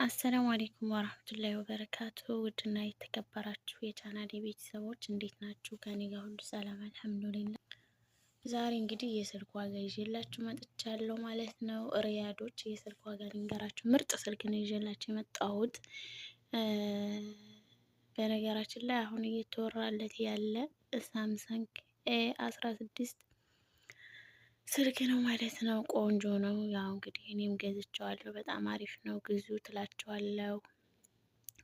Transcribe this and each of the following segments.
አሰላሙ አሌይኩም ወራህመቱላሂ ወበረካቱ። ውድና የተከበራችሁ የቻናሌ ቤተሰቦች እንዴት ናችሁ? ከኔ ጋር ሁሉ ሰላም አልሐምዱሊላህ። ዛሬ እንግዲህ የስልክ ዋጋ ይዤላችሁ መጥቻለሁ ማለት ነው። ሪያዶች የስልክ ዋጋ ልንገራችሁ። ምርጥ ስልክ ነው ይዤላችሁ የመጣሁት። በነገራችን ላይ አሁን እየተወራለት ያለ ሳምሰንግ A16 ስልክ ነው ማለት ነው። ቆንጆ ነው። ያው እንግዲህ እኔም ገዝቼዋለሁ። በጣም አሪፍ ነው፣ ግዙ ትላቸዋለሁ።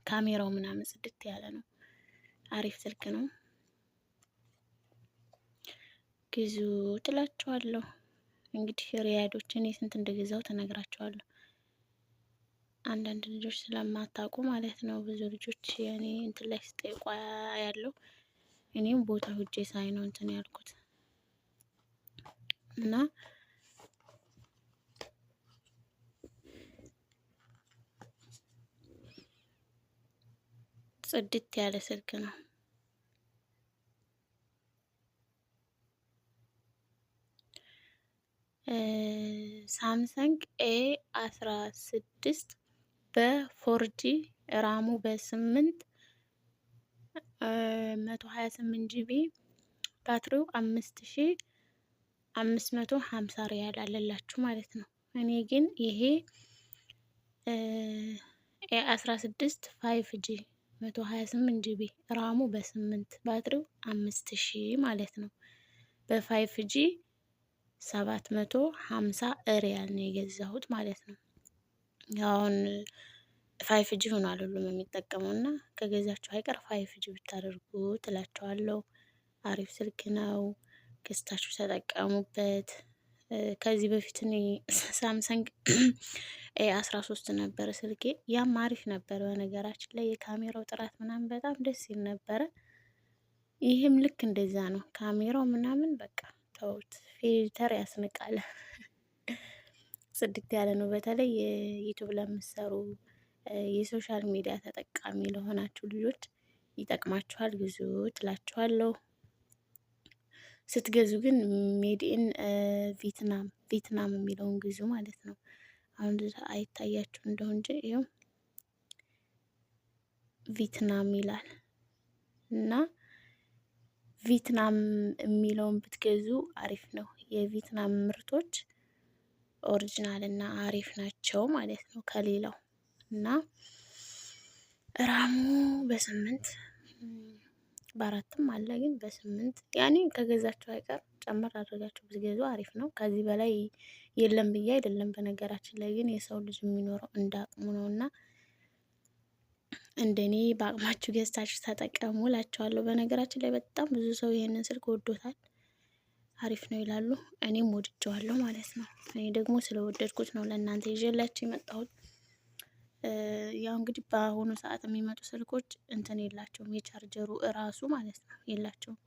ካሜራው ምናምን ጽድት ያለ ነው። አሪፍ ስልክ ነው፣ ግዙ ትላቸዋለሁ። እንግዲህ ሪያዶች እኔ ስንት እንደገዛው ተነግራቸዋለሁ። አንዳንድ ልጆች ስለማታውቁ ማለት ነው። ብዙ ልጆች የኔ እንትን ላይ ስጠይቋ ያለው እኔም ቦታ ሂጄ ሳይ ነው እንትን ያልኩት እና ጽድት ያለ ስልክ ነው። ሳምሰንግ A16 በ4G ራሙ በ8 128 ጂቢ ባትሪው 5550 ሪያል አለላችሁ ማለት ነው። እኔ ግን ይሄ A16 5G 128 ጂቢ ራሙ በ8 ባትሪው 5000 ማለት ነው። በ5G 750 ሪያል ነው የገዛሁት ማለት ነው። አሁን 5G ሆኗል ሁሉም የሚጠቀመው እና ከገዛችሁ አይቀር 5G ብታደርጉ ትላቸዋለሁ። አሪፍ ስልክ ነው፣ ገዝታችሁ ተጠቀሙበት። ከዚህ በፊት እኔ ሳምሰንግ A13 ነበረ ስልኬ፣ ያም አሪፍ ነበር። በነገራችን ላይ የካሜራው ጥራት ምናምን በጣም ደስ ይል ነበረ። ይህም ልክ እንደዛ ነው። ካሜራው ምናምን በቃ ተውት፣ ፊልተር ያስንቃል። ጽድት ያለ ነው። በተለይ የዩቲዩብ ለምትሰሩ የሶሻል ሚዲያ ተጠቃሚ ለሆናችሁ ልጆች ይጠቅማችኋል፣ ግዙ ትላችኋለሁ። ስትገዙ ግን ሜድኢን ቪትናም የሚለውን ግዙ ማለት ነው። አሁን አይታያችሁ እንደው እንጂ ይኸው ቪትናም ይላል እና ቪትናም የሚለውን ብትገዙ አሪፍ ነው። የቪትናም ምርቶች ኦሪጂናል እና አሪፍ ናቸው ማለት ነው ከሌላው። እና ራሙ በ8 በ4ም አለ፣ ግን በ8 ያኔ ከገዛችሁ አይቀር ጨመር አድርጋችሁ ብትገዙ አሪፍ ነው። ከዚህ በላይ የለም ብዬ አይደለም። በነገራችን ላይ ግን የሰው ልጅ የሚኖረው እንዳቅሙ ነው እና እንደኔ በአቅማችሁ ገዝታችሁ ተጠቀሙ እላቸዋለሁ። በነገራችን ላይ በጣም ብዙ ሰው ይሄንን ስልክ ወዶታል፣ አሪፍ ነው ይላሉ። እኔም ወድጀዋለሁ ማለት ነው። እኔ ደግሞ ስለወደድኩት ነው ለእናንተ ይዤላችሁ የመጣሁት። ያው እንግዲህ በአሁኑ ሰዓት የሚመጡ ስልኮች እንትን የላቸውም፣ የቻርጀሩ እራሱ ማለት ነው የላቸውም።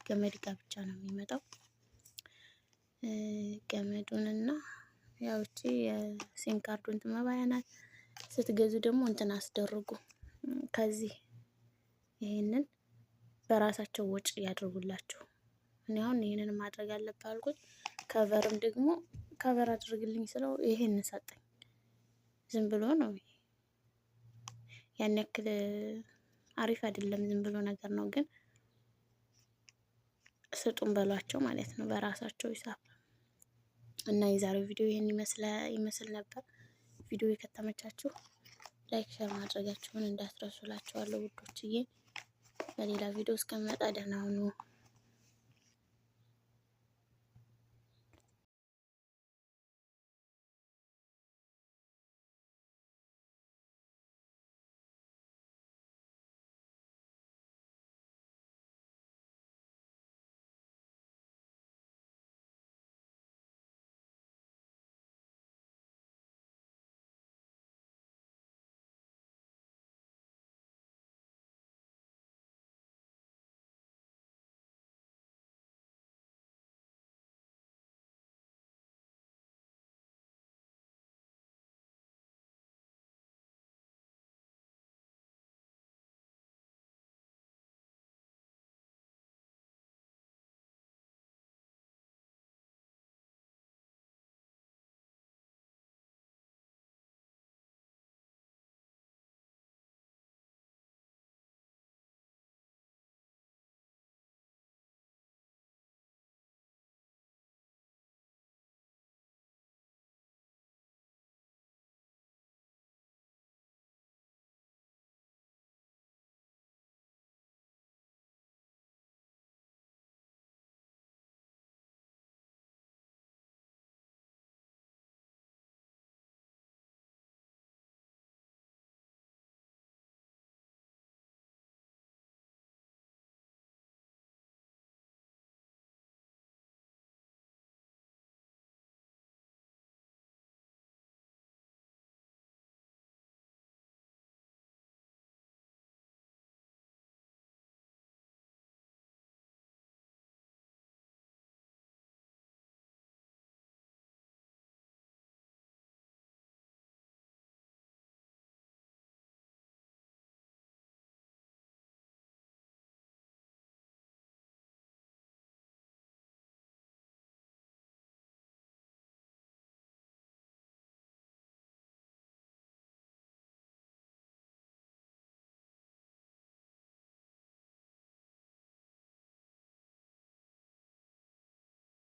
ገመድ ጋር ብቻ ነው የሚመጣው። ገመዱንና ያው እቺ የሲም ካርዱን መባያ ናት። ስትገዙ ደግሞ እንትን አስደርጉ። ከዚህ ይሄንን በራሳቸው ወጪ ያድርጉላችሁ። እኔ አሁን ይሄንን ማድረግ አለብህ አልኩት። ከቨርም ደግሞ ከቨር አድርግልኝ ስለው ይሄን ሰጠኝ። ዝም ብሎ ነው፣ ያን ያክል አሪፍ አይደለም፣ ዝም ብሎ ነገር ነው። ግን ስጡን በሏቸው ማለት ነው በራሳቸው ሂሳብ። እና የዛሬው ቪዲዮ ይሄን ይመስል ነበር። ቪዲዮ ከተመቻችሁ ላይክ ሼር ማድረጋችሁን እንዳትረሱላችኋለሁ ውዶችዬ። በሌላ ቪዲዮ እስከምመጣ ደህና ሁኑ።